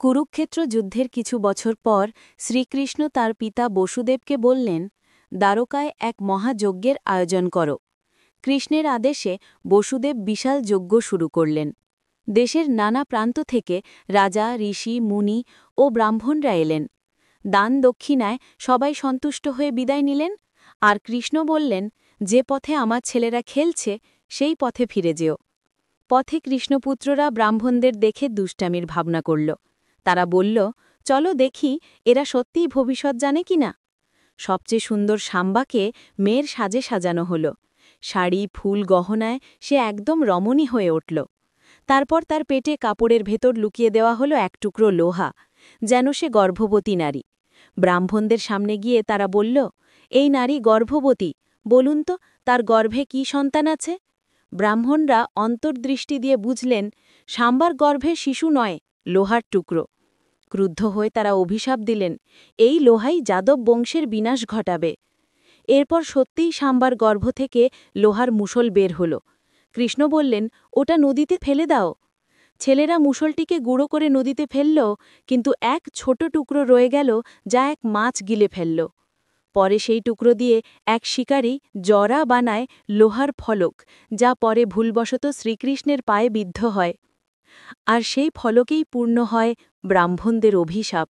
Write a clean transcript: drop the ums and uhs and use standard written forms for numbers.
কুরুক্ষেত্র যুদ্ধের কিছু বছর পর শ্রীকৃষ্ণ তার পিতা বসুদেবকে বললেন, দ্বারকায় এক মহাযজ্ঞের আয়োজন করো। কৃষ্ণের আদেশে বসুদেব বিশাল যজ্ঞ শুরু করলেন। দেশের নানা প্রান্ত থেকে রাজা, ঋষি, মুনি ও ব্রাহ্মণরা এলেন। দান দক্ষিণায় সবাই সন্তুষ্ট হয়ে বিদায় নিলেন। আর কৃষ্ণ বললেন, যে পথে আমার ছেলেরা খেলছে সেই পথে ফিরে যেও। পথে কৃষ্ণপুত্ররা ব্রাহ্মণদের দেখে দুষ্টামির ভাবনা করল। তারা বলল, চলো দেখি এরা সত্যিই ভবিষ্যৎ জানে কিনা। সবচেয়ে সুন্দর সাম্বাকে মেয়ের সাজে সাজানো হল। শাড়ি, ফুল, গহনায় সে একদম রমণী হয়ে উঠল। তারপর তার পেটে কাপড়ের ভেতর লুকিয়ে দেওয়া হলো এক টুকরো লোহা, যেন সে গর্ভবতী নারী। ব্রাহ্মণদের সামনে গিয়ে তারা বলল, এই নারী গর্ভবতী, বলুন তো তার গর্ভে কি সন্তান আছে। ব্রাহ্মণরা অন্তর্দৃষ্টি দিয়ে বুঝলেন, সাম্বার গর্ভে শিশু নয়, লোহার টুকরো। ক্রুদ্ধ হয়ে তারা অভিশাপ দিলেন, এই লোহাই যাদব বংশের বিনাশ ঘটাবে। এরপর সত্যিই সাম্বার গর্ভ থেকে লোহার মুষল বের হল। কৃষ্ণ বললেন, ওটা নদীতে ফেলে দাও। ছেলেরা মুষলটিকে গুঁড়ো করে নদীতে ফেলল, কিন্তু এক ছোট টুকরো রয়ে গেল, যা এক মাছ গিলে ফেলল। পরে সেই টুকরো দিয়ে এক শিকারী জরা বানায় লোহার ফলক, যা পরে ভুলবশত শ্রীকৃষ্ণের পায়ে বিদ্ধ হয়। আর সেই ফলকেই পূর্ণ হয় ব্রাহ্মণদের অভিশাপ।